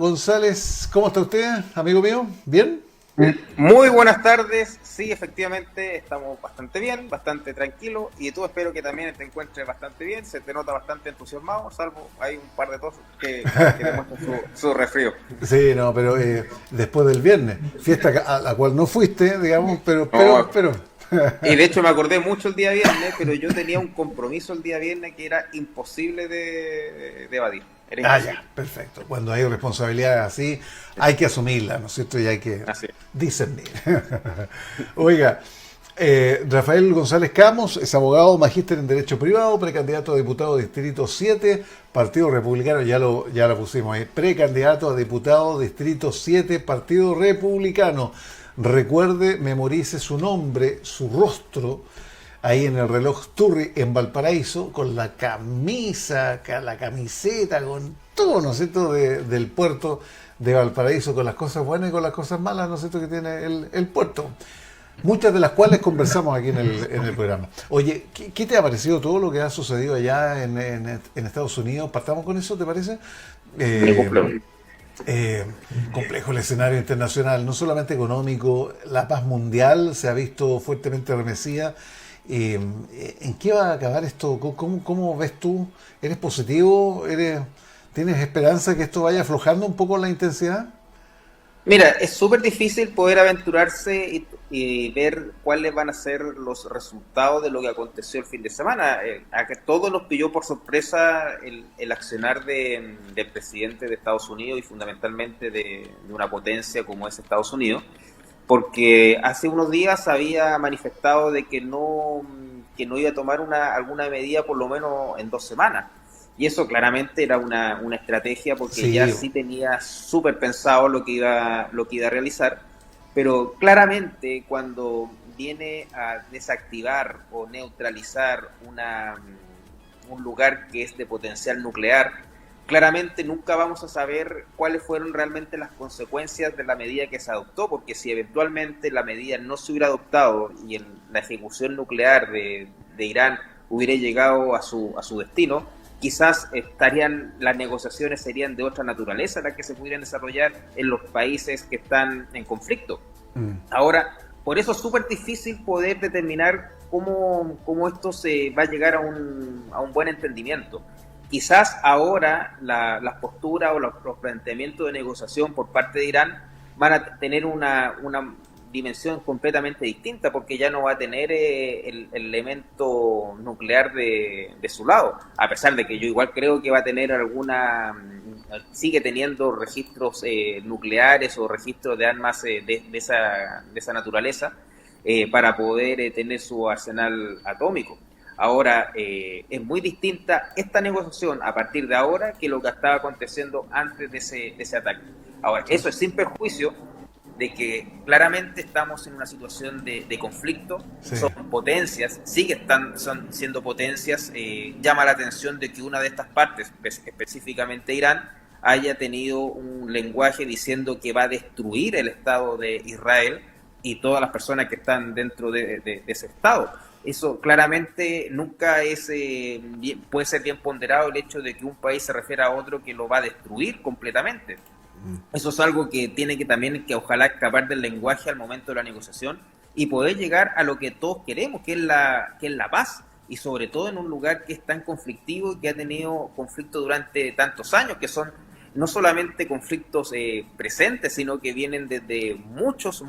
González, ¿cómo está usted, amigo mío? ¿Bien? Muy buenas tardes, sí, efectivamente estamos bastante bien, bastante tranquilos y tú espero que también te encuentres bastante bien, se te nota bastante entusiasmado, salvo hay un par de tos que demuestran su resfrío. Sí, no, pero después del viernes, fiesta a la cual no fuiste, digamos, No, pero. y de hecho me acordé mucho el día viernes, pero yo tenía un compromiso el día viernes que era imposible de evadir, era Ah, ya, imposible, perfecto. Cuando hay responsabilidades así, hay que asumirlas, ¿no es cierto? Y hay que así. discernir. Oiga, Rafael González Camos es abogado, magíster en Derecho Privado, precandidato a diputado Distrito 7, Partido Republicano, ya lo pusimos ahí, precandidato a diputado Distrito 7, Partido Republicano. Recuerde, memorice su nombre, su rostro, ahí en el reloj Turri en Valparaíso, con la camisa, la camiseta, con todo, ¿no es cierto?, del puerto de Valparaíso, con las cosas buenas y con las cosas malas, ¿no es cierto?, que tiene el puerto. Muchas de las cuales conversamos aquí en el programa. Oye, ¿qué te ha parecido todo lo que ha sucedido allá en Estados Unidos? Partamos con eso, ¿te parece? Ningún Eh, problema. eh, Complejo el escenario internacional, no solamente económico, la paz mundial se ha visto fuertemente remecida. Eh, ¿En qué va a acabar esto? ¿Cómo ves tú? ¿Eres positivo? ¿Tienes esperanza que esto vaya aflojando un poco la intensidad? Mira, es súper difícil poder aventurarse y ver cuáles van a ser los resultados de lo que aconteció el fin de semana. A que todos nos pilló por sorpresa el accionar del presidente de Estados Unidos y fundamentalmente de una potencia como es Estados Unidos, porque hace unos días había manifestado de que no iba a tomar alguna medida por lo menos en 2 semanas. Y eso claramente era una estrategia porque ya Sí, sí tenía súper pensado lo que iba a realizar, pero claramente cuando viene a desactivar o neutralizar un lugar que es de potencial nuclear, claramente nunca vamos a saber cuáles fueron realmente las consecuencias de la medida que se adoptó, porque si eventualmente la medida no se hubiera adoptado y la ejecución nuclear de Irán hubiera llegado a su destino, quizás las negociaciones serían de otra naturaleza las que se pudieran desarrollar en los países que están en conflicto. Ahora, por eso es súper difícil poder determinar cómo esto se va a llegar a un buen entendimiento. Quizás ahora las posturas o los planteamientos de negociación por parte de Irán van a tener una dimensión completamente distinta porque ya no va a tener el elemento nuclear de su lado, a pesar de que yo igual creo que va a tener sigue teniendo registros nucleares o registros de armas de esa naturaleza para poder tener su arsenal atómico. Ahora, es muy distinta esta negociación a partir de ahora que lo que estaba aconteciendo antes de ese ataque. Ahora, eso es sin perjuicio de que claramente estamos en una situación de conflicto, sí. son potencias, son siendo potencias, llama la atención de que una de estas partes, específicamente Irán, haya tenido un lenguaje diciendo que va a destruir el Estado de Israel y todas las personas que están dentro de ese Estado. Eso claramente nunca puede ser bien ponderado el hecho de que un país se refiera a otro que lo va a destruir completamente. Eso es algo que tiene que también, que ojalá escapar del lenguaje al momento de la negociación y poder llegar a lo que todos queremos, que es la paz, y sobre todo en un lugar que es tan conflictivo y que ha tenido conflicto durante tantos años, que son no solamente conflictos presentes, sino que vienen desde muchos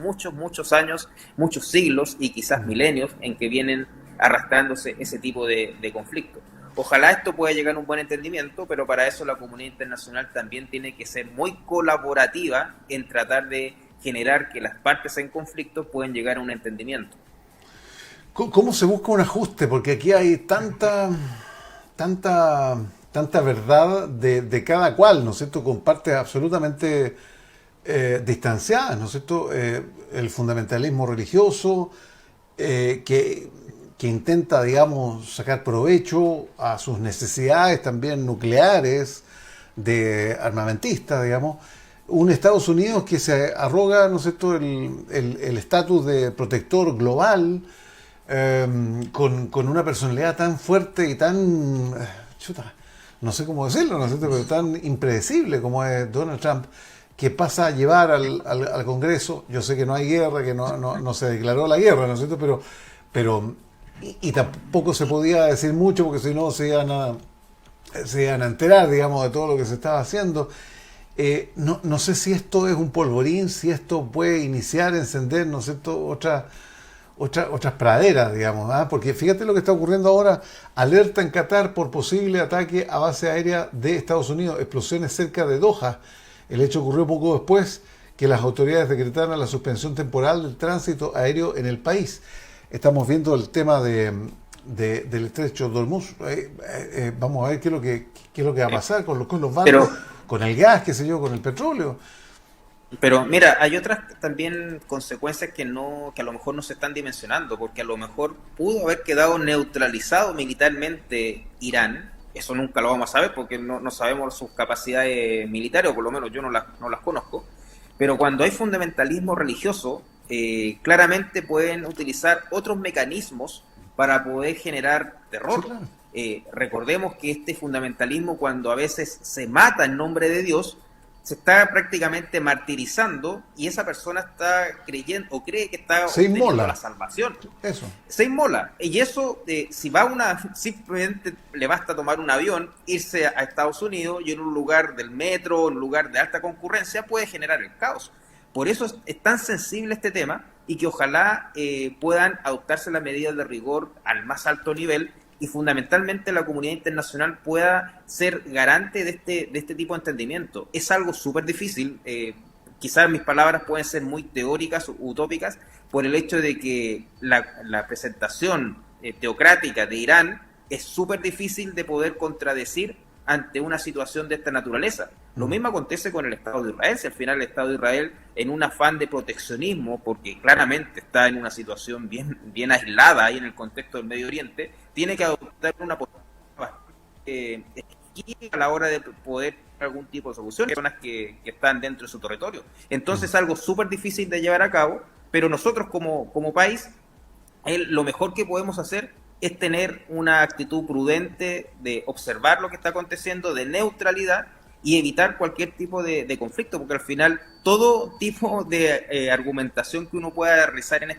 años, muchos siglos y quizás milenios en que vienen arrastrándose ese tipo de conflictos. Ojalá esto pueda llegar a un buen entendimiento, pero para eso la comunidad internacional también tiene que ser muy colaborativa en tratar de generar que las partes en conflicto puedan llegar a un entendimiento. ¿Cómo se busca un ajuste? Porque aquí hay tanta, tanta verdad de cada cual, ¿no es cierto? Con partes absolutamente distanciadas, ¿no es cierto? El fundamentalismo religioso, que intenta, digamos, sacar provecho a sus necesidades también nucleares, de armamentista, digamos. Un Estados Unidos que se arroga, ¿no es cierto?, el estatus de protector global, con una personalidad tan fuerte y tan chuta, no sé cómo decirlo, ¿no es cierto?, pero tan impredecible como es Donald Trump, que pasa a llevar al Congreso. Yo sé que no hay guerra, que no se declaró la guerra, ¿no es cierto?, pero y tampoco se podía decir mucho porque si no se iban a enterar, digamos, de todo lo que se estaba haciendo. No sé si esto es un polvorín, si esto puede iniciar, encender, ¿no es cierto?, otras praderas, digamos, ¿ah? Porque fíjate lo que está ocurriendo ahora: alerta en Qatar por posible ataque a base aérea de Estados Unidos, explosiones cerca de Doha. El hecho ocurrió poco después que las autoridades decretaran la suspensión temporal del tránsito aéreo en el país. Estamos viendo el tema del estrecho de Hormuz. Vamos a ver qué es lo que va a pasar con los barcos, Pero, con el gas, qué sé yo, con el petróleo. pero mira, hay otras también consecuencias que a lo mejor no se están dimensionando, porque a lo mejor pudo haber quedado neutralizado militarmente Irán. Eso nunca lo vamos a saber porque no sabemos sus capacidades militares, o por lo menos yo no las conozco. Pero cuando hay fundamentalismo religioso, claramente pueden utilizar otros mecanismos para poder generar terror. Sí, claro. Recordemos que este fundamentalismo, cuando a veces se mata en nombre de Dios, se está prácticamente martirizando, y esa persona está creyendo o cree que está Se obteniendo inmola. la salvación. Eso. Se inmola. Y eso, si va simplemente le basta tomar un avión, irse a Estados Unidos, y en un lugar del metro, en un lugar de alta concurrencia, puede generar el caos. Por eso es tan sensible este tema, y que ojalá puedan adoptarse las medidas de rigor al más alto nivel, y fundamentalmente la comunidad internacional pueda ser garante de este tipo de entendimiento. Es algo súper difícil. Quizás mis palabras pueden ser muy teóricas, utópicas, por el hecho de que la presentación teocrática de Irán es súper difícil de poder contradecir ante una situación de esta naturaleza. Lo mismo acontece con el Estado de Israel. Si al final el Estado de Israel, en un afán de proteccionismo, porque claramente está en una situación bien aislada ahí en el contexto del Medio Oriente, tiene que adoptar una postura bastante a la hora de poder algún tipo de solución, personas que están dentro de su territorio. Entonces es algo súper difícil de llevar a cabo, pero nosotros como país, lo mejor que podemos hacer es tener una actitud prudente de observar lo que está aconteciendo, de neutralidad, y evitar cualquier tipo de conflicto, porque al final todo tipo de argumentación que uno pueda realizar en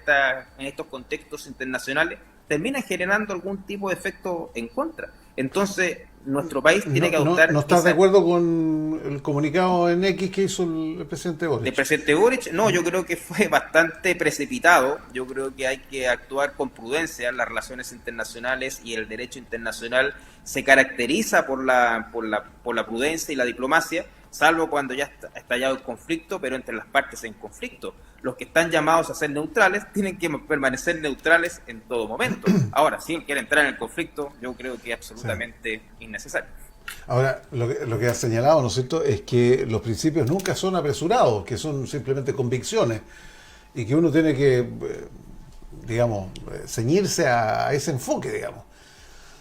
estos contextos internacionales termina generando algún tipo de efecto en contra. Entonces, nuestro país tiene que adoptar... ¿No estás de acuerdo con el comunicado en X que hizo el presidente Boric? ¿El presidente Boric? No, yo creo que fue bastante precipitado. Yo creo que hay que actuar con prudencia. Las relaciones internacionales y el derecho internacional se caracteriza por la prudencia y la diplomacia, salvo cuando ya está estallado el conflicto, pero entre las partes en conflicto. Los que están llamados a ser neutrales tienen que permanecer neutrales en todo momento. Ahora, si él quiere entrar en el conflicto, yo creo que es absolutamente innecesario. Ahora, lo que has señalado, ¿no es cierto?, es que los principios nunca son apresurados, que son simplemente convicciones, y que uno tiene que, digamos, ceñirse a ese enfoque, digamos.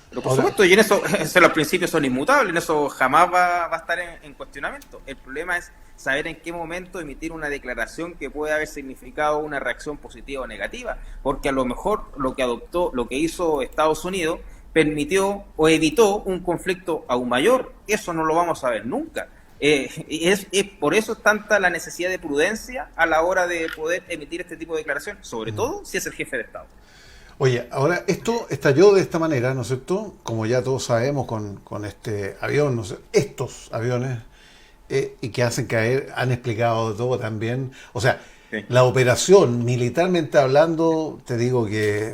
Pero por supuesto, y en eso los principios son inmutables, en eso jamás va a estar en cuestionamiento. El problema es saber en qué momento emitir una declaración que puede haber significado una reacción positiva o negativa, porque a lo mejor lo que hizo Estados Unidos permitió o evitó un conflicto aún mayor. Eso no lo vamos a ver nunca. Por eso es tanta la necesidad de prudencia a la hora de poder emitir este tipo de declaraciones, sobre todo si es el jefe de Estado. Oye, ahora esto estalló de esta manera, ¿no es cierto?, como ya todos sabemos, con este avión, no sé, estos aviones, y que hacen caer, han explicado todo también. O sea, sí, la operación, militarmente hablando, te digo que...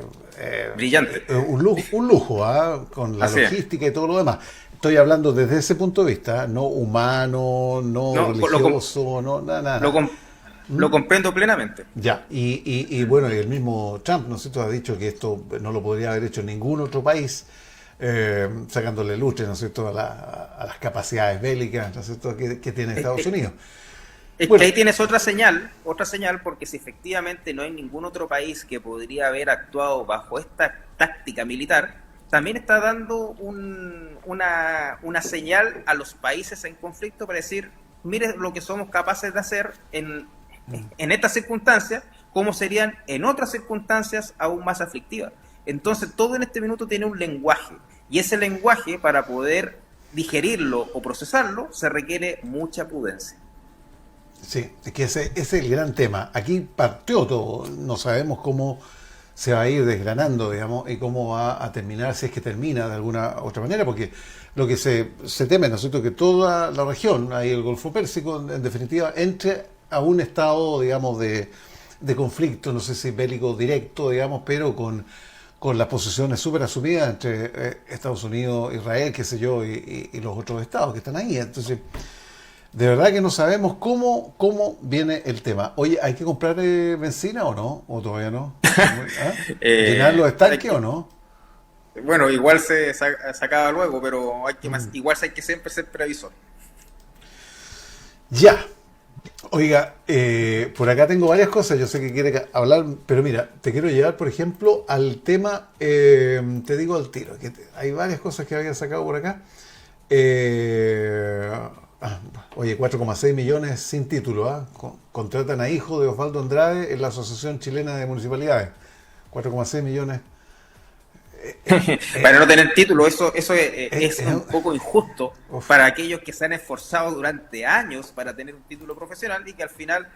brillante. Un lujo, con la Así logística y todo lo demás. Estoy hablando desde ese punto de vista, no humano, no religioso, no nada. Lo comprendo plenamente. Ya, y bueno, y el mismo Trump, ¿no es cierto?, ha dicho que esto no lo podría haber hecho ningún otro país, sacándole lustre, ¿no es cierto?, a las capacidades bélicas, ¿no es cierto?, que tiene Estados Unidos. Es que ahí tienes otra señal, porque si efectivamente no hay ningún otro país que podría haber actuado bajo esta táctica militar, también está dando una señal a los países en conflicto para decir, mire lo que somos capaces de hacer en estas circunstancias, como serían en otras circunstancias aún más aflictivas. Entonces todo en este minuto tiene un lenguaje, y ese lenguaje, para poder digerirlo o procesarlo, se requiere mucha prudencia. Sí, es que ese es el gran tema. Aquí partió todo, no sabemos cómo se va a ir desgranando, digamos, y cómo va a terminar, si es que termina de alguna otra manera, porque lo que se teme, ¿no es cierto?, que toda la región, ahí el Golfo Pérsico, en definitiva, entre a un estado, digamos, de conflicto, no sé si bélico directo, digamos, pero con las posiciones súper asumidas entre Estados Unidos, Israel, qué sé yo, y los otros estados que están ahí. Entonces, de verdad que no sabemos cómo viene el tema. Oye, ¿hay que comprar benzina o no? ¿O todavía no? ¿Ah? ¿Llenar los Hay estanques o que, no? bueno, igual se acaba luego, pero hay que Mm. igual hay que siempre ser previsor. Ya. Oiga, por acá tengo varias cosas, yo sé que quiere hablar, pero mira, te quiero llevar, por ejemplo, al tema, te digo al tiro, que hay varias cosas que había sacado por acá. Eh, ah, Oye, 4,6 millones sin título, ¿ah? Contratan a hijo de Osvaldo Andrade en la Asociación Chilena de Municipalidades. 4,6 millones. Para Eh, no tener título, eso eh, es eh, un poco injusto uf. para aquellos que se han esforzado durante años para tener un título profesional y que al final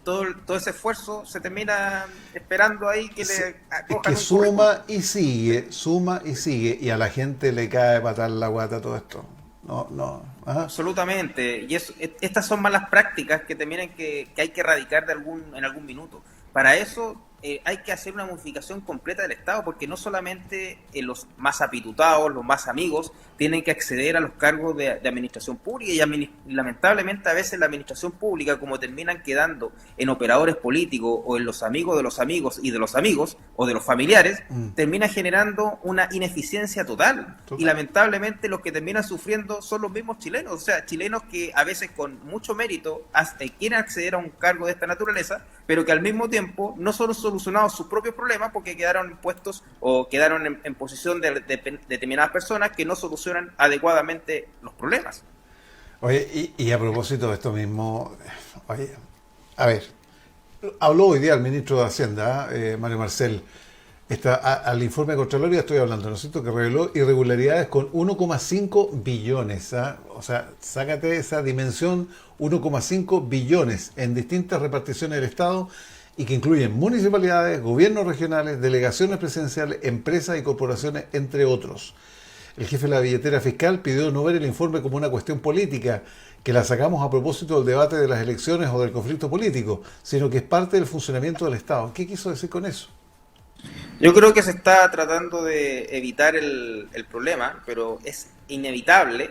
todo ese esfuerzo se termina esperando ahí que le Es que acojan un currículum. suma y sigue, y a la gente le cae patar la guata todo esto. No, no. Ajá. Absolutamente. Y estas son malas prácticas que terminan que hay que erradicar en algún minuto. Para eso hay que hacer una modificación completa del Estado, porque no solamente los más apitutados, los más amigos, tienen que acceder a los cargos de administración pública y lamentablemente a veces la administración pública, como terminan quedando en operadores políticos o en los amigos de los amigos y de los amigos o de los familiares, Mm, termina generando una ineficiencia total. Y total. lamentablemente los que terminan sufriendo son los mismos chilenos, o sea, chilenos que a veces con mucho mérito quieren acceder a un cargo de esta naturaleza, pero que al mismo tiempo no solo solucionados sus propios problemas porque quedaron puestos o quedaron en posición de determinadas personas que no solucionan adecuadamente los problemas. Oye, y a propósito de esto mismo, oye, a ver, habló hoy día el ministro de Hacienda, Mario Marcel, al informe de Contraloría estoy hablando, ¿no es cierto?, que reveló irregularidades con 1,5 billones, ¿ah? O sea, sácate esa dimensión, 1,5 billones en distintas reparticiones del Estado y que incluyen municipalidades, gobiernos regionales, delegaciones presidenciales, empresas y corporaciones, entre otros. El jefe de la billetera fiscal pidió no ver el informe como una cuestión política, que la sacamos a propósito del debate de las elecciones o del conflicto político, sino que es parte del funcionamiento del Estado. ¿Qué quiso decir con eso? Yo creo que se está tratando de evitar el problema, pero es inevitable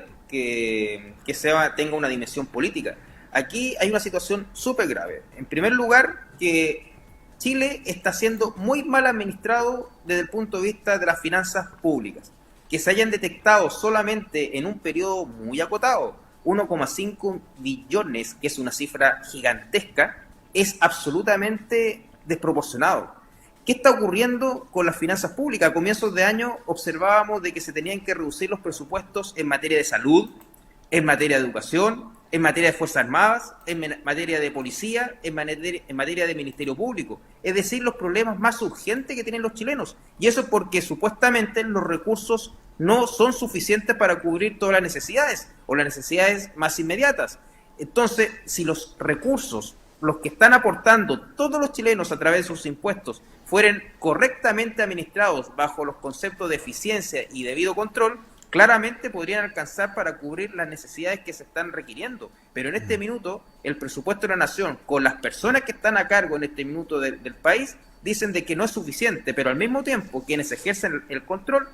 tenga una dimensión política. Aquí hay una situación súper grave. En primer lugar, que Chile está siendo muy mal administrado desde el punto de vista de las finanzas públicas. Que se hayan detectado solamente en un periodo muy acotado 1,5 billones, que es una cifra gigantesca, es absolutamente desproporcionado. ¿Qué está ocurriendo con las finanzas públicas? A comienzos de año observábamos de que se tenían que reducir los presupuestos en materia de salud, en materia de educación, en materia de Fuerzas Armadas, en materia de policía, en materia de Ministerio Público. Es decir, los problemas más urgentes que tienen los chilenos. Y eso es porque supuestamente los recursos no son suficientes para cubrir todas las necesidades o las necesidades más inmediatas. Entonces, si los recursos, los que están aportando todos los chilenos a través de sus impuestos, fueren correctamente administrados bajo los conceptos de eficiencia y debido control, claramente podrían alcanzar para cubrir las necesidades que se están requiriendo. Pero en este minuto, el presupuesto de la nación, con las personas que están a cargo en este minuto del país, dicen de que no es suficiente, pero al mismo tiempo quienes ejercen el control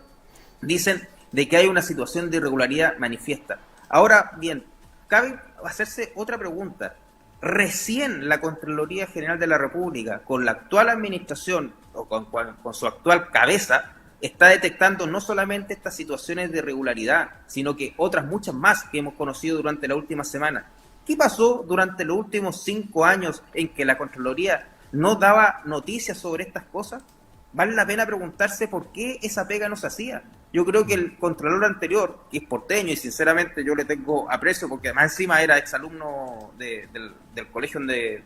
dicen de que hay una situación de irregularidad manifiesta. Ahora bien, cabe hacerse otra pregunta. Recién la Contraloría General de la República, con la actual administración o con su actual cabeza, está detectando no solamente estas situaciones de irregularidad, sino que otras muchas más que hemos conocido durante la última semana. ¿Qué pasó durante los últimos 5 años en que la Contraloría no daba noticias sobre estas cosas? Vale la pena preguntarse por qué esa pega no se hacía. Yo creo que el Contralor anterior, que es porteño y sinceramente yo le tengo aprecio porque además encima era exalumno del colegio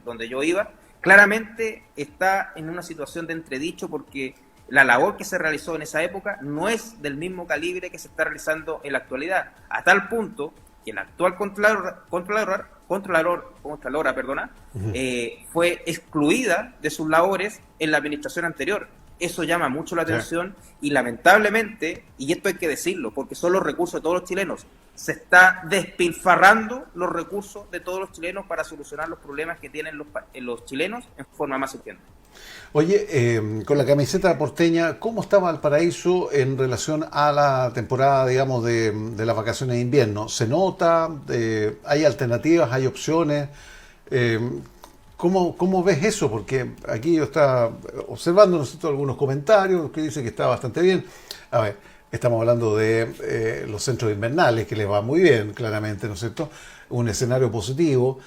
donde yo iba, claramente está en una situación de entredicho porque la labor que se realizó en esa época no es del mismo calibre que se está realizando en la actualidad, a tal punto que la actual Contralora, fue excluida de sus labores en la administración anterior. Eso llama mucho la atención y lamentablemente, y esto hay que decirlo, porque son los recursos de todos los chilenos, se está despilfarrando los recursos de todos los chilenos para solucionar los problemas que tienen los chilenos en forma más urgente. Oye, con la camiseta porteña, ¿cómo está Valparaíso en relación a la temporada, digamos, de las vacaciones de invierno? ¿Se nota? ¿Hay alternativas? ¿Hay opciones? ¿Cómo ves eso? Porque aquí yo estaba observando, ¿no es cierto?, algunos comentarios que dicen que está bastante bien. A ver, estamos hablando de los centros invernales, que les va muy bien, claramente, ¿no es cierto? Un escenario positivo.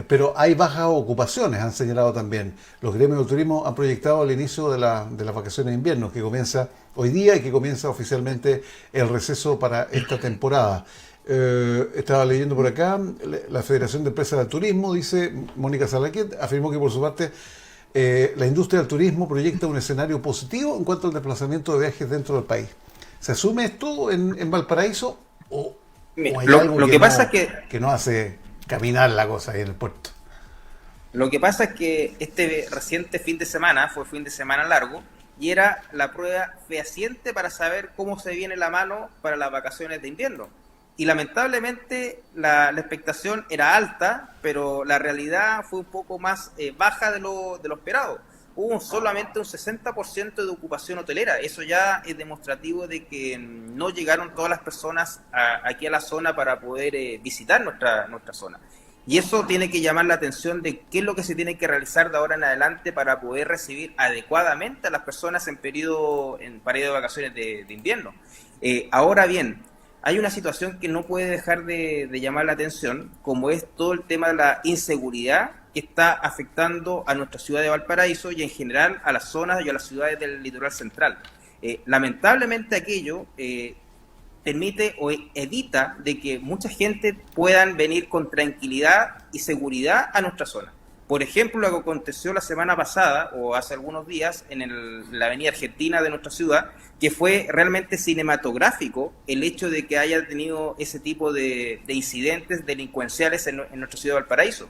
Pero hay bajas ocupaciones, han señalado también. Los gremios del turismo han proyectado el inicio de las vacaciones de invierno, que comienza hoy día y que comienza oficialmente el receso para esta temporada. Estaba leyendo por acá, la Federación de Empresas del Turismo, dice Mónica Salaquet, afirmó que por su parte la industria del turismo proyecta un escenario positivo en cuanto al desplazamiento de viajes dentro del país. ¿Se asume esto en Valparaíso o hay algo lo que pasa es que no hace caminar la cosa ahí en el puerto? Lo que pasa es que este reciente fin de semana fue fin de semana largo y era la prueba fehaciente para saber cómo se viene la mano para las vacaciones de invierno. Y lamentablemente la expectación era alta, pero la realidad fue un poco más baja de lo esperado. Hubo solamente un 60% de ocupación hotelera. Eso ya es demostrativo de que no llegaron todas las personas aquí a la zona para poder visitar nuestra zona. Y eso tiene que llamar la atención de qué es lo que se tiene que realizar de ahora en adelante para poder recibir adecuadamente a las personas en periodo de vacaciones de invierno. Ahora bien, hay una situación que no puede dejar de llamar la atención, como es todo el tema de la inseguridad que está afectando a nuestra ciudad de Valparaíso y en general a las zonas y a las ciudades del litoral central. Lamentablemente aquello permite o evita de que mucha gente puedan venir con tranquilidad y seguridad a nuestra zona. Por ejemplo, lo que aconteció la semana pasada o hace algunos días en la avenida Argentina de nuestra ciudad, que fue realmente cinematográfico el hecho de que haya tenido ese tipo de incidentes delincuenciales en nuestra ciudad de Valparaíso.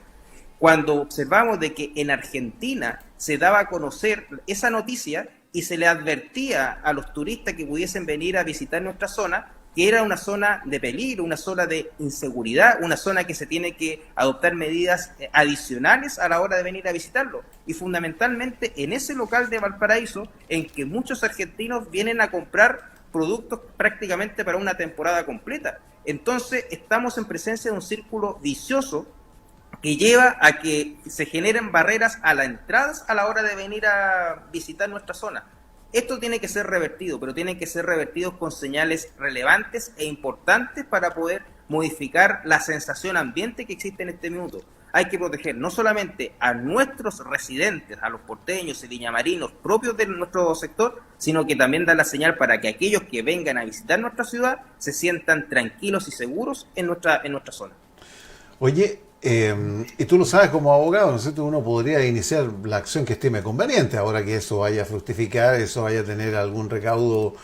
Cuando observamos de que en Argentina se daba a conocer esa noticia y se le advertía a los turistas que pudiesen venir a visitar nuestra zona, que era una zona de peligro, una zona de inseguridad, una zona que se tiene que adoptar medidas adicionales a la hora de venir a visitarlo. Y fundamentalmente en ese local de Valparaíso, en que muchos argentinos vienen a comprar productos prácticamente para una temporada completa. Entonces estamos en presencia de un círculo vicioso que lleva a que se generen barreras a las entradas a la hora de venir a visitar nuestra zona. Esto tiene que ser revertido, pero tiene que ser revertido con señales relevantes e importantes para poder modificar la sensación ambiente que existe en este minuto. Hay que proteger no solamente a nuestros residentes, a los porteños y viñamarinos propios de nuestro sector, sino que también dar la señal para que aquellos que vengan a visitar nuestra ciudad se sientan tranquilos y seguros en nuestra zona. Oye, y tú lo sabes como abogado, ¿no es cierto? Uno podría iniciar la acción que estime conveniente, ahora que eso vaya a fructificar, eso vaya a tener algún recaudo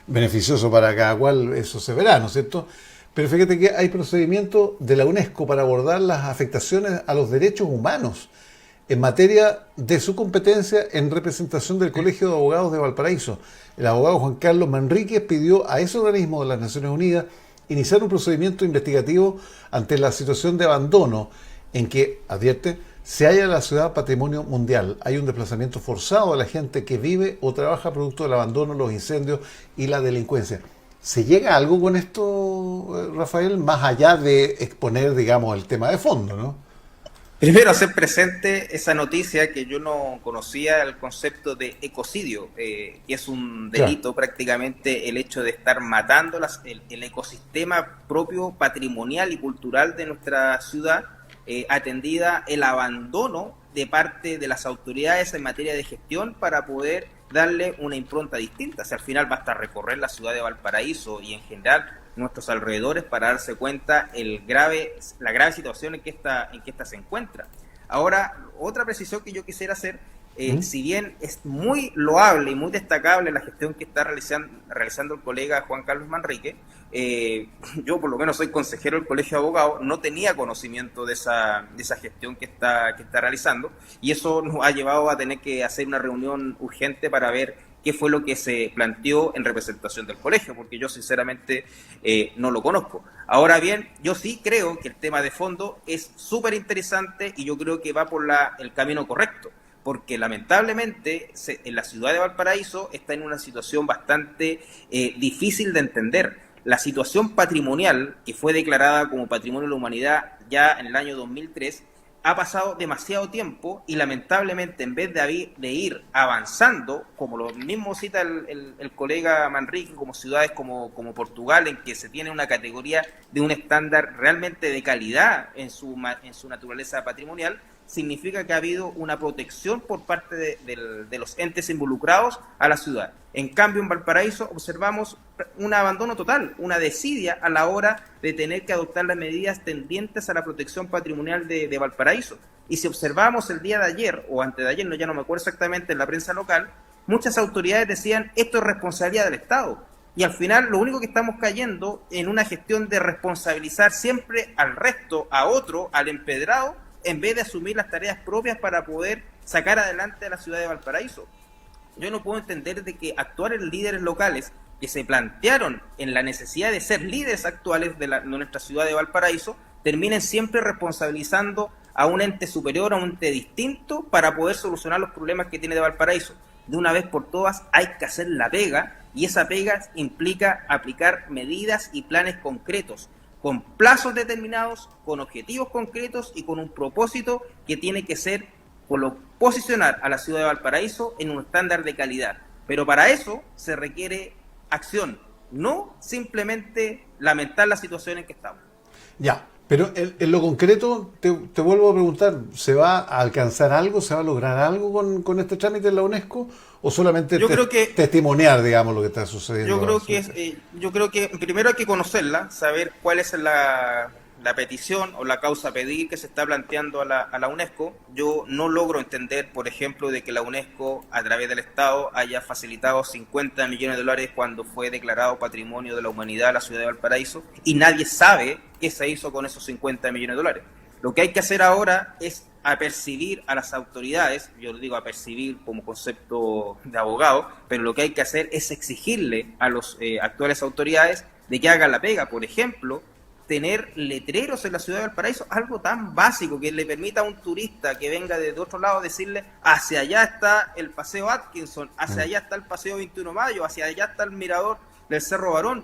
beneficioso para cada cual, eso se verá, ¿no es cierto? Pero fíjate que hay procedimientos de la UNESCO para abordar las afectaciones a los derechos humanos en materia de su competencia en representación del Colegio de Abogados de Valparaíso. El abogado Juan Carlos Manríquez pidió a ese organismo de las Naciones Unidas iniciar un procedimiento investigativo ante la situación de abandono en que, advierte, se halla la ciudad patrimonio mundial. Hay un desplazamiento forzado de la gente que vive o trabaja producto del abandono, los incendios y la delincuencia. ¿Se llega a algo con esto, Rafael, más allá de exponer, digamos, el tema de fondo, no? Primero, hacer presente esa noticia que yo no conocía, el concepto de ecocidio, que es un delito, prácticamente el hecho de estar matando el ecosistema propio, patrimonial y cultural de nuestra ciudad, atendida el abandono de parte de las autoridades en materia de gestión para poder darle una impronta distinta. O sea, al final basta recorrer la ciudad de Valparaíso y en general nuestros alrededores para darse cuenta la grave situación en que esta se encuentra. Ahora, otra precisión que yo quisiera hacer ¿Mm? si bien es muy loable y muy destacable la gestión que está realizando el colega Juan Carlos Manrique, yo por lo menos soy consejero del Colegio de Abogados, no tenía conocimiento de esa gestión que está realizando, y eso nos ha llevado a tener que hacer una reunión urgente para ver qué fue lo que se planteó en representación del colegio, porque yo sinceramente no lo conozco. Ahora bien, yo sí creo que el tema de fondo es súper interesante y yo creo que va por el camino correcto, porque lamentablemente en la ciudad de Valparaíso está en una situación bastante difícil de entender. La situación patrimonial, que fue declarada como Patrimonio de la Humanidad ya en el año 2003, ha pasado demasiado tiempo y lamentablemente en vez de ir avanzando, como lo mismo cita el colega Manrique, como ciudades como Portugal, en que se tiene una categoría de un estándar realmente de calidad en su naturaleza patrimonial, significa que ha habido una protección por parte de los entes involucrados a la ciudad. En cambio, en Valparaíso observamos un abandono total, una desidia a la hora de tener que adoptar las medidas tendientes a la protección patrimonial de Valparaíso. Y si observamos el día de ayer, o antes de ayer, no, ya no me acuerdo exactamente, en la prensa local, muchas autoridades decían, esto es responsabilidad del Estado. Y al final lo único que estamos cayendo en una gestión de responsabilizar siempre al resto, a otro, al empedrado, en vez de asumir las tareas propias para poder sacar adelante a la ciudad de Valparaíso. Yo no puedo entender de que actuales líderes locales que se plantearon en la necesidad de ser líderes actuales de nuestra ciudad de Valparaíso terminen siempre responsabilizando a un ente superior, a un ente distinto para poder solucionar los problemas que tiene de Valparaíso. De una vez por todas hay que hacer la pega, y esa pega implica aplicar medidas y planes concretos, con plazos determinados, con objetivos concretos y con un propósito que tiene que ser posicionar a la ciudad de Valparaíso en un estándar de calidad. Pero para eso se requiere acción, no simplemente lamentar la situación en que estamos. Ya, pero en lo concreto, te vuelvo a preguntar, ¿se va a alcanzar algo, se va a lograr algo con este trámite en la UNESCO? ¿O solamente Yo creo que testimoniar, digamos, lo que está sucediendo? yo creo que primero hay que conocerla, saber cuál es la petición o la causa a pedir que se está planteando a la UNESCO. Yo no logro entender, por ejemplo, de que la UNESCO, a través del Estado, haya facilitado 50 millones de dólares cuando fue declarado Patrimonio de la Humanidad a la ciudad de Valparaíso, y nadie sabe qué se hizo con esos 50 millones de dólares. Lo que hay que hacer ahora es apercibir a las autoridades, yo lo digo apercibir como concepto de abogado, pero lo que hay que hacer es exigirle a las actuales autoridades de que hagan la pega. Por ejemplo, tener letreros en la ciudad de Valparaíso, algo tan básico que le permita a un turista que venga de otro lado decirle, hacia allá está el Paseo Atkinson, hacia allá está el Paseo 21 de Mayo, hacia allá está el mirador del Cerro Barón.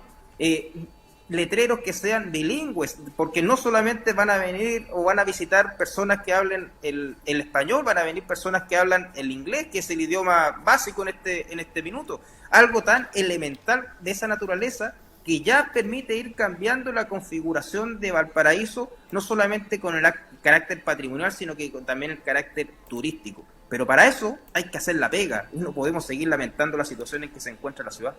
Letreros que sean bilingües, porque no solamente van a venir o van a visitar personas que hablen el español, van a venir personas que hablan el inglés, que es el idioma básico en este minuto. Algo tan elemental de esa naturaleza que ya permite ir cambiando la configuración de Valparaíso, no solamente con el carácter patrimonial, sino que también el carácter turístico. Pero para eso hay que hacer la pega, y no podemos seguir lamentando la situación en que se encuentra la ciudad.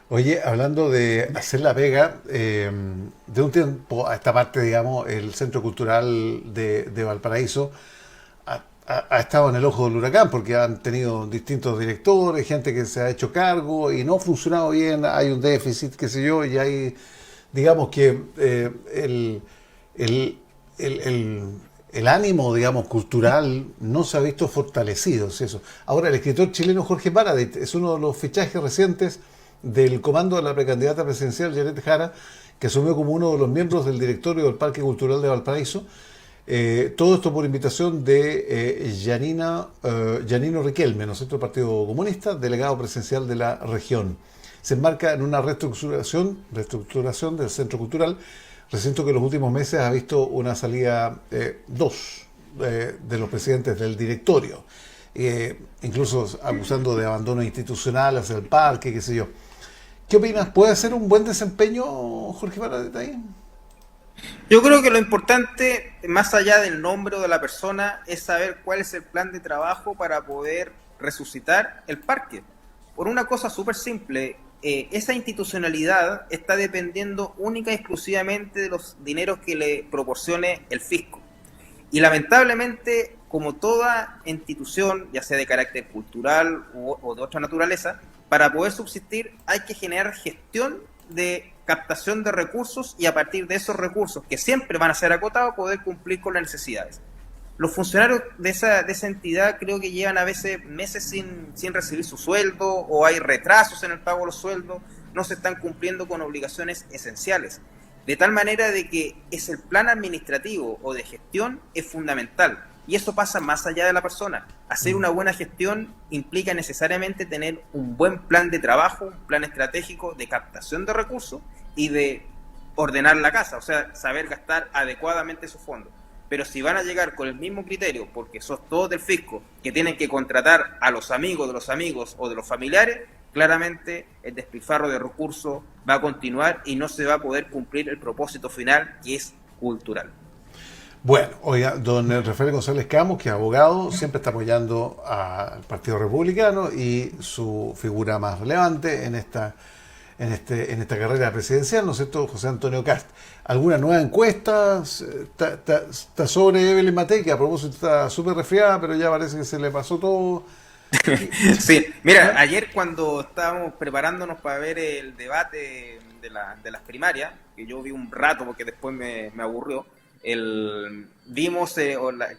Oye, hablando de hacer la pega, de un tiempo a esta parte, digamos, el Centro Cultural de Valparaíso ha estado en el ojo del huracán porque han tenido distintos directores, gente que se ha hecho cargo y no ha funcionado bien, hay un déficit, qué sé yo, y hay, digamos que el, el ánimo, digamos, cultural no se ha visto fortalecido, es eso. Ahora, el escritor chileno Jorge Baradit es uno de los fichajes recientes del comando de la precandidata presidencial Janet Jara, que asumió como uno de los miembros del directorio del Parque Cultural de Valparaíso. Todo esto por invitación de Janino Riquelme, ¿no es cierto?, Partido Comunista, delegado presidencial de la región. Se enmarca en una reestructuración del Centro Cultural, recinto que en los últimos meses ha visto una salida, de los presidentes del directorio, incluso acusando de abandono institucional hacia el parque, qué sé yo. ¿Qué opinas? ¿Puede ser un buen desempeño, Jorge Baradit, ahí? Yo creo que lo importante, más allá del nombre o de la persona, es saber cuál es el plan de trabajo para poder resucitar el parque. Por una cosa súper simple, esa institucionalidad está dependiendo única y exclusivamente de los dineros que le proporcione el fisco. Y lamentablemente como toda institución, ya sea de carácter cultural o de otra naturaleza, para poder subsistir hay que generar gestión de captación de recursos y a partir de esos recursos, que siempre van a ser acotados, poder cumplir con las necesidades. Los funcionarios de esa entidad creo que llevan a veces meses sin recibir su sueldo, o hay retrasos en el pago de los sueldos, no se están cumpliendo con obligaciones esenciales. De tal manera de que el plan administrativo o de gestión es fundamental. Y eso pasa más allá de la persona. Hacer una buena gestión implica necesariamente tener un buen plan de trabajo, un plan estratégico de captación de recursos y de ordenar la casa, o sea, saber gastar adecuadamente esos fondos. Pero si van a llegar con el mismo criterio, porque sos todos del fisco, que tienen que contratar a los amigos de los amigos o de los familiares, claramente el despilfarro de recursos va a continuar y no se va a poder cumplir el propósito final, que es cultural. Bueno, oiga, don Rafael González Camus, que es abogado, siempre está apoyando al Partido Republicano y su figura más relevante en esta carrera presidencial, ¿no es cierto?, José Antonio Kast. ¿Alguna nueva encuesta? Está sobre Evelyn Matei, que a propósito está súper resfriada, pero ya parece que se le pasó todo. Sí, mira, ayer cuando estábamos preparándonos para ver el debate de las primarias, que yo vi un rato porque después me aburrió, vimos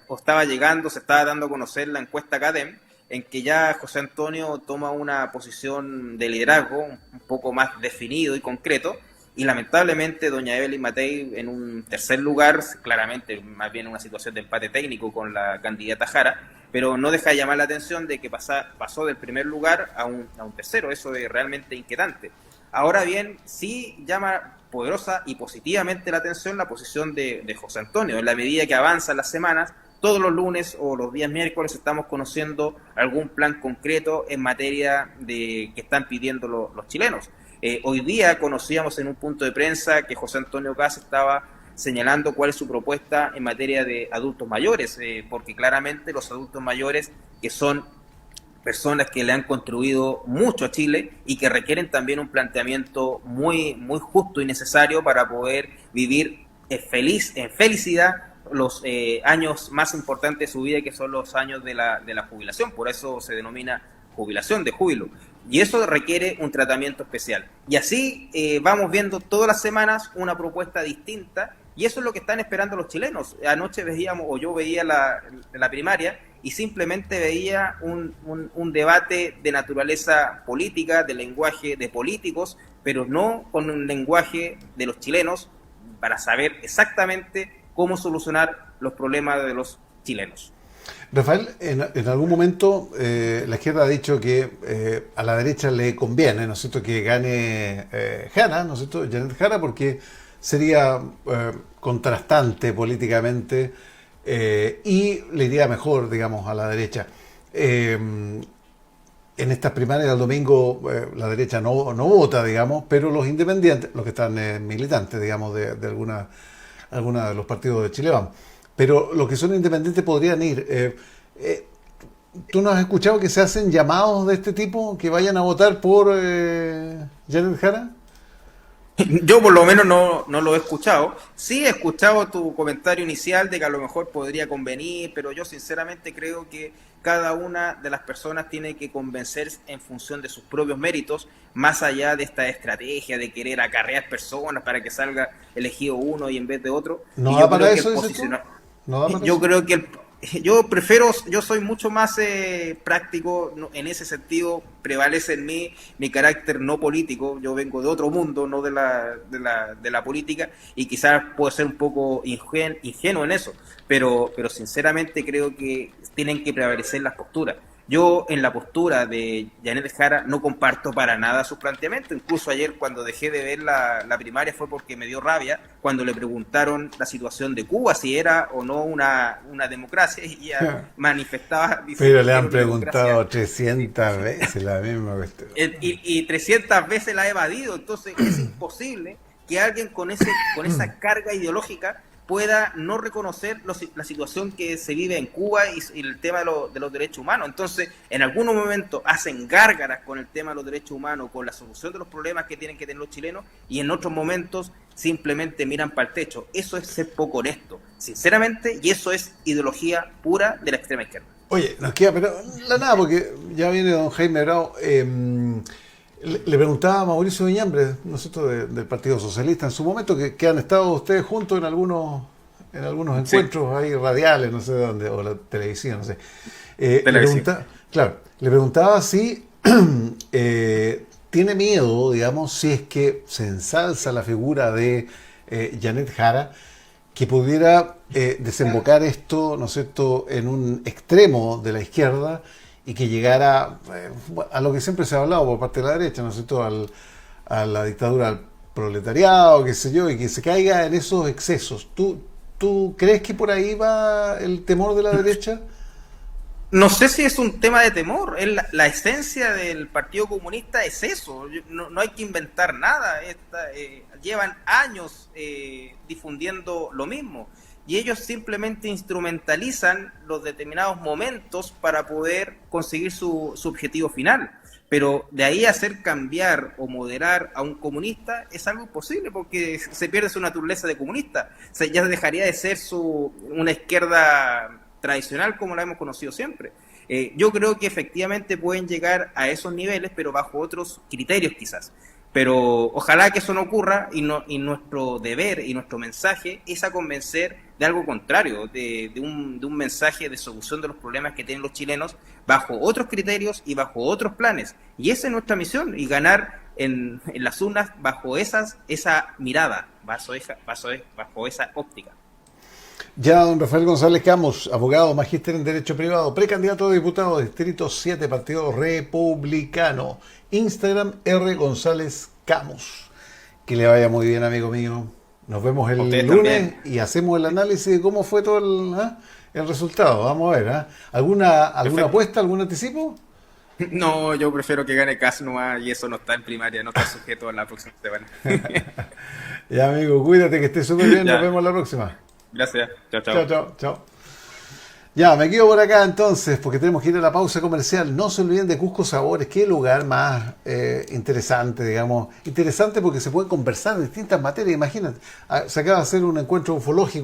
o estaba llegando, se estaba dando a conocer la encuesta CADEM, en que ya José Antonio toma una posición de liderazgo un poco más definido y concreto, y lamentablemente doña Evelyn Matei en un tercer lugar, claramente más bien una situación de empate técnico con la candidata Jara, pero no deja de llamar la atención de que pasó del primer lugar a un tercero. Eso es realmente inquietante. Ahora bien, sí llama poderosa y positivamente la atención la posición de José Antonio. En la medida que avanzan las semanas, todos los lunes o los días miércoles estamos conociendo algún plan concreto en materia de que están pidiendo los chilenos. Hoy día conocíamos en un punto de prensa que José Antonio Kast estaba señalando cuál es su propuesta en materia de adultos mayores, porque claramente los adultos mayores, que son personas que le han contribuido mucho a Chile y que requieren también un planteamiento muy, muy justo y necesario para poder vivir en felicidad los años más importantes de su vida, que son los años de la jubilación. Por eso se denomina jubilación de júbilo. Y eso requiere un tratamiento especial. Y así vamos viendo todas las semanas una propuesta distinta, y eso es lo que están esperando los chilenos. Anoche yo veía la primaria y simplemente veía un debate de naturaleza política, de lenguaje de políticos, pero no con un lenguaje de los chilenos, para saber exactamente cómo solucionar los problemas de los chilenos. Rafael, en algún momento la izquierda ha dicho que a la derecha le conviene, ¿no es cierto?, que gane Jara, ¿no es cierto?, Janet Jara, porque sería contrastante políticamente y le iría mejor, digamos, a la derecha. En estas primarias del domingo la derecha no vota, digamos, pero los independientes, los que están militantes, digamos, de alguna de los partidos de Chile Vamos, pero los que son independientes podrían ir. ¿Tú no has escuchado que se hacen llamados de este tipo, que vayan a votar por Janet Jara? Yo por lo menos no lo he escuchado. Sí he escuchado tu comentario inicial de que a lo mejor podría convenir, pero yo sinceramente creo que cada una de las personas tiene que convencerse en función de sus propios méritos, más allá de esta estrategia de querer acarrear personas para que salga elegido uno y en vez de otro. ¿No y da para eso, dices tú? ¿No da para yo eso? creo que yo soy mucho más práctico, en ese sentido prevalece en mí mi carácter no político. Yo vengo de otro mundo, no de la política, y quizás puedo ser un poco ingenuo en eso, pero sinceramente creo que tienen que prevalecer las posturas. Yo en la postura de Janet Jara no comparto para nada sus planteamientos. Incluso ayer cuando dejé de ver la primaria fue porque me dio rabia cuando le preguntaron la situación de Cuba, si era o no una democracia, y ella manifestaba... Pero le han preguntado 300 veces la misma cuestión. Y 300 veces la ha evadido. Entonces es imposible que alguien con esa carga ideológica pueda no reconocer la situación que se vive en Cuba y el tema de los derechos humanos. Entonces, en algunos momentos hacen gárgaras con el tema de los derechos humanos, con la solución de los problemas que tienen que tener los chilenos, y en otros momentos simplemente miran para el techo. Eso es ser poco honesto, sinceramente, y eso es ideología pura de la extrema izquierda. Oye, nos queda, pero la nada, porque ya viene don Jaime Bravo. Le preguntaba a Mauricio Viñambre, nosotros del Partido Socialista, en su momento, que han estado ustedes juntos en algunos encuentros ahí radiales, no sé de dónde, o la televisión, no sé. Le preguntaba si tiene miedo, digamos, si es que se ensalza la figura de Janet Jara, que pudiera desembocar esto, ¿no es cierto?, en un extremo de la izquierda, y que llegara a lo que siempre se ha hablado por parte de la derecha, ¿no es cierto?, a la dictadura del proletariado, qué sé yo, y que se caiga en esos excesos. ¿Tú crees que por ahí va el temor de la derecha? No sé si es un tema de temor. La esencia del Partido Comunista es eso. No hay que inventar nada. Llevan años difundiendo lo mismo. Y ellos simplemente instrumentalizan los determinados momentos para poder conseguir su objetivo final. Pero de ahí a hacer cambiar o moderar a un comunista es algo imposible, porque se pierde su naturaleza de comunista. O sea, ya dejaría de ser una izquierda tradicional como la hemos conocido siempre. Yo creo que efectivamente pueden llegar a esos niveles, pero bajo otros criterios quizás. Pero ojalá que eso no ocurra, y nuestro deber y nuestro mensaje es a convencer de algo contrario, de un mensaje de solución de los problemas que tienen los chilenos bajo otros criterios y bajo otros planes. Y esa es nuestra misión, y ganar en las urnas bajo esa mirada, bajo esa óptica. Ya, don Rafael González Camus, abogado, magíster en Derecho Privado, precandidato a diputado, Distrito 7, Partido Republicano. Instagram, R. González Camus. Que le vaya muy bien, amigo mío. Nos vemos el lunes también, y hacemos el análisis de cómo fue todo el resultado. Vamos a ver. ¿Alguna apuesta, algún anticipo? No, yo prefiero que gane Kast nomás, y eso no está en primaria, no está sujeto a la próxima semana. Ya, amigo, cuídate, que estés súper bien. Nos vemos la próxima. Gracias. Chao. Chao. Ya, me quedo por acá entonces, porque tenemos que ir a la pausa comercial. No se olviden de Cusco Sabores, qué lugar más interesante, digamos. Interesante porque se puede conversar en distintas materias. Imagínate, se acaba de hacer un encuentro ufológico